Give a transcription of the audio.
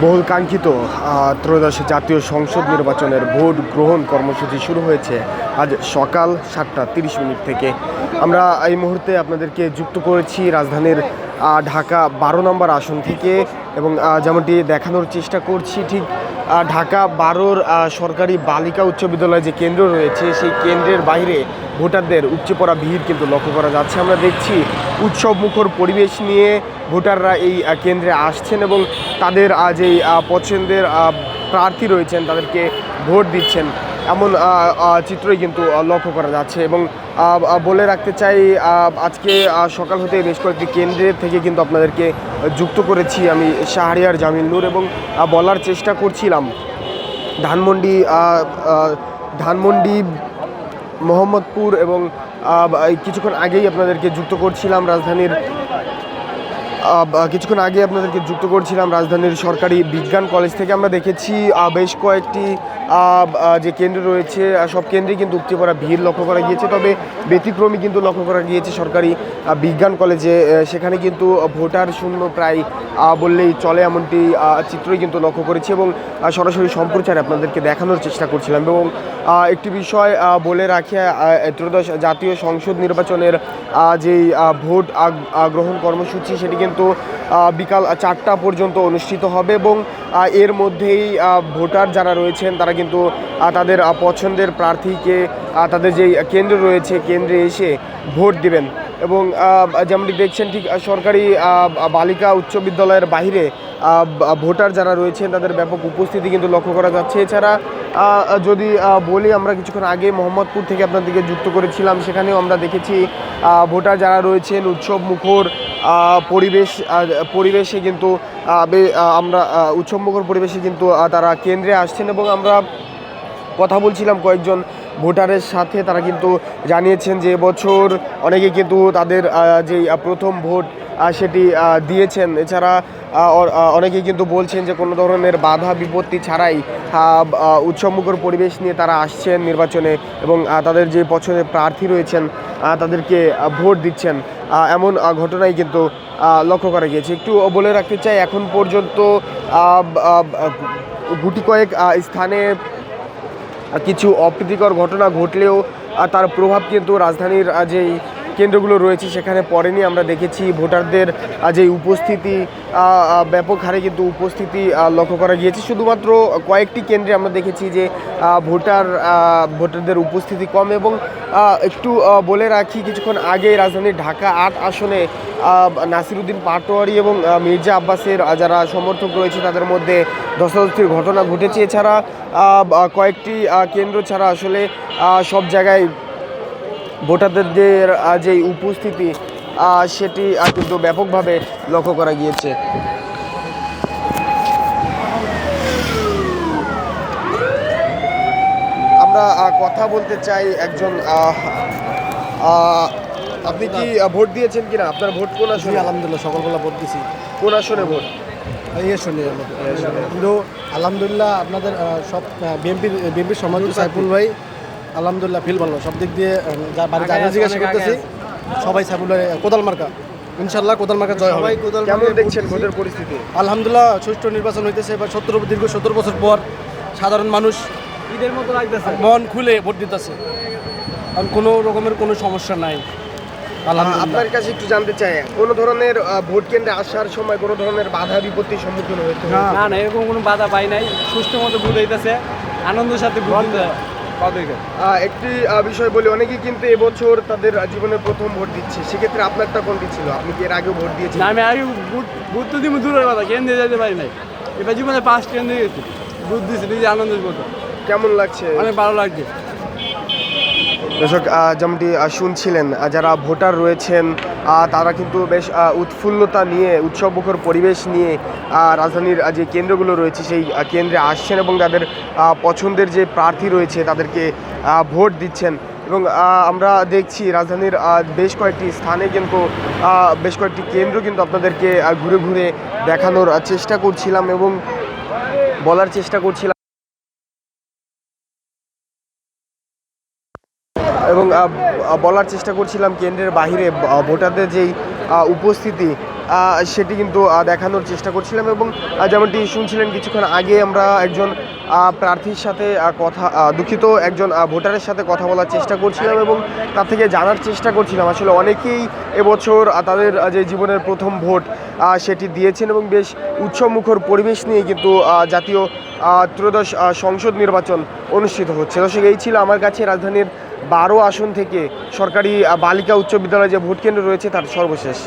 বহুল কাঙ্ক্ষিত ত্রয়োদশ জাতীয় সংসদ নির্বাচনের ভোট গ্রহণ কর্মসূচি শুরু হয়েছে আজ সকাল 7:30 থেকে। আমরা এই মুহূর্তে আপনাদেরকে যুক্ত করেছি রাজধানীর ঢাকা 12 নম্বর আসন থেকে, এবং যেমনটি দেখানোর চেষ্টা করছি, ঠিক ঢাকা 12-র সরকারি বালিকা উচ্চ বিদ্যালয় যে কেন্দ্র রয়েছে সেই কেন্দ্রের বাইরে ভোটারদের উপচে পড়া ভিড় কিন্তু লক্ষ্য করা যাচ্ছে। আমরা দেখছি উৎসব মুখর পরিবেশ নিয়ে ভোটাররা এই কেন্দ্রে আসছেন এবং তাদের যেই পছন্দের প্রার্থী রয়েছেন তাদেরকে ভোট দিচ্ছেন, এমন চিত্রই কিন্তু লক্ষ্য করা যাচ্ছে। এবং বলে রাখতে চাই, আজকে সকাল হতে বেশ কয়েকটি কেন্দ্রের থেকে কিন্তু আপনাদেরকে যুক্ত করেছি আমি শাহরিয়ার জামিল নূর, এবং বলার চেষ্টা করছিলাম ধানমন্ডি, মোহাম্মদপুর, এবং কিছুক্ষণ আগেই আপনাদেরকে যুক্ত করছিলাম রাজধানীর সরকারি বিজ্ঞান কলেজ থেকে। আমরা দেখেছি বেশ কয়েকটি যে কেন্দ্র রয়েছে সব কেন্দ্রেই কিন্তু উপচে পড়া ভিড় লক্ষ্য করা গিয়েছে, তবে ব্যতিক্রমী কিন্তু লক্ষ্য করা গিয়েছে সরকারি বিজ্ঞান কলেজে। সেখানে কিন্তু ভোটার শূন্য প্রায় বললেই চলে, এমনটি চিত্রই কিন্তু লক্ষ্য করেছি এবং সরাসরি সম্প্রচারে আপনাদেরকে দেখানোর চেষ্টা করছিলাম। এবং একটি বিষয় বলে রাখি, ত্রয়োদশ জাতীয় সংসদ নির্বাচনের যেই ভোট গ্রহণ কর্মসূচি সেটি কিন্তু বিকাল 4টা পর্যন্ত অনুষ্ঠিত হবে, এবং এর মধ্যেই ভোটার যারা রয়েছেন তারা কিন্তু তাদের পছন্দের প্রার্থীকে তাদের যেই কেন্দ্র রয়েছে কেন্দ্রে এসে ভোট দিবেন। এবং যেমনটি দেখছেন, ঠিক সরকারি বালিকা উচ্চ বিদ্যালয়ের বাইরে ভোটার যারা রয়েছেন তাদের ব্যাপক উপস্থিতি কিন্তু লক্ষ্য করা যাচ্ছে। এছাড়া যদি বলি, আমরা কিছুক্ষণ আগে মোহাম্মদপুর থেকে আপনাদেরকে যুক্ত করেছিলাম, সেখানেও আমরা দেখেছি ভোটার যারা রয়েছেন উৎসব মুখর পরিবেশে কিন্তু উৎসবমুখর পরিবেশে কিন্তু তারা কেন্দ্রে আসছেন। এবং আমরা কথা বলছিলাম কয়েকজন ভোটারের সাথে, তারা কিন্তু জানিয়েছেন যে এবছর অনেকে কিন্তু তাদের যেই প্রথম ভোট সেটি দিয়েছেন। এছাড়া অনেকেই কিন্তু বলছেন যে কোনো ধরনের বাধা বিপত্তি ছাড়াই উৎসবমুখর পরিবেশ নিয়ে তারা আসছেন নির্বাচনে, এবং তাদের যে পছন্দের প্রার্থী রয়েছেন তাদেরকে ভোট দিচ্ছেন, এমন ঘটনাই কিন্তু লক্ষ্য করা গিয়েছে। একটু বলে রাখতে চাই, এখন পর্যন্ত গুটি কয়েক স্থানে কিছু অপ্রীতিকর ঘটনা ঘটলেও তার প্রভাব কিন্তু রাজধানীর যেই কেন্দ্রগুলো রয়েছে সেখানে পড়েনি। আমরা দেখেছি ভোটারদের যে উপস্থিতি, ব্যাপক হারে কিন্তু উপস্থিতি লক্ষ্য করা গিয়েছে। শুধুমাত্র কয়েকটি কেন্দ্রে আমরা দেখেছি যে ভোটারদের উপস্থিতি কম। এবং একটু বলে রাখি, কিছুক্ষণ আগে রাজধানীর ঢাকা 8 আসনে নাসিরউদ্দিন পাটোয়ারি এবং মির্জা আব্বাসের যারা সমর্থক রয়েছে তাদের মধ্যে ধস্তাধস্তির ঘটনা ঘটেছে। এছাড়া কয়েকটি কেন্দ্র ছাড়া আসলে সব জায়গায় ভোটারদের যে উপস্থিতি সেটি কিন্তু ব্যাপকভাবে লক্ষ্য করা গিয়েছে। আমরা কথা বলতে চাই একজন, আপনি কি ভোট দিয়েছেন কিনা? আপনার ভোট কোন আসনে? আলহামদুলিল্লাহ সকালবেলা ভোট দিয়েছি। কোন আসনে ভোট? কিন্তু আলহামদুলিল্লাহ আপনাদের সব বিএনপির সম্মানিত সাইফুল ভাই, আলহামদুলিল্লাহ ফিল ভালো সব দিক দিয়ে। জিজ্ঞাসা করতেছি সবাই সাইফুল ভাই কোদাল মার্কা, ইনশাল্লাহ কোদাল মার্কা জয় হবে। কেমন দেখছেন ভোটের পরিস্থিতি? আলহামদুলিল্লাহ সুষ্ঠু নির্বাচন হইতেছে। এবার দীর্ঘ 17 বছর পর সাধারণ মানুষ ঈদের মতো লাগতেছে, মন খুলে ভোট দিতেছে, আর কোনো রকমের কোনো সমস্যা নাই। আপনার কাছে একটু জানতে চাই, কোন ধরনের ভোট কেন্দ্রে আসার সময় কোনো ধরনের বাধা বিপত্তির সম্মুখীন হয়েছে? না, এরকম কোনো বাধা পাই নাই, সুষ্ঠু মতো ভোট হইতেছে, আনন্দের সাথে ভোট। একটি বিষয় বলি, অনেকেই কিন্তু এবছর তাদের জীবনের প্রথম ভোট দিচ্ছে, সেক্ষেত্রে আপনারটা কোনটি ছিল? আপনি কি এর আগেও ভোট দিয়েছেন? আমি আগে ভোট তো দিব দূরের কথা, কেন্দ্রে যেতে পারি নাই। এবার জীবনে 5 কেন্দ্রে গেছি, ভোট দিয়েছি, নিজে আনন্দের ভোট। কেমন লাগছে? অনেক ভালো লাগছে। দর্শক, যেমনটি শুনছিলেন, যারা ভোটার রয়েছেন তারা কিন্তু বেশ উৎফুল্লতা নিয়ে, উৎসবমুখর পরিবেশ নিয়ে রাজধানীর যে কেন্দ্রগুলো রয়েছে সেই কেন্দ্রে আসছেন এবং তাদের পছন্দের যে প্রার্থী রয়েছে তাদেরকে ভোট দিচ্ছেন। এবং আমরা দেখছি রাজধানীর বেশ কয়েকটি স্থানে কিন্তু বেশ কয়েকটি কেন্দ্র কিন্তু আপনাদেরকে ঘুরে ঘুরে দেখানোর চেষ্টা করছিলাম এবং বলার চেষ্টা করছিলাম, কেন্দ্রের বাহিরে ভোটারদের যেই উপস্থিতি সেটি কিন্তু দেখানোর চেষ্টা করছিলাম এবং যেমনটি শুনছিলেন কিছুক্ষণ আগে আমরা একজন প্রার্থীর সাথে দুঃখিত একজন ভোটারের সাথে কথা বলার চেষ্টা করছিলাম এবং তার থেকে জানার চেষ্টা করছিলাম আসলে অনেকেই এবছর তাদের যে জীবনের প্রথম ভোট সেটি দিয়েছেন এবং বেশ উৎসবমুখর পরিবেশ নিয়ে কিন্তু জাতীয় ত্রয়োদশ সংসদ নির্বাচন অনুষ্ঠিত হচ্ছে। দর্শক, এই ছিল আমার কাছে রাজধানীর 12 আসন থেকে সরকারি বালিকা উচ্চ বিদ্যালয়ে যে ভোট কেন্দ্র রয়েছে তার সর্বশেষ।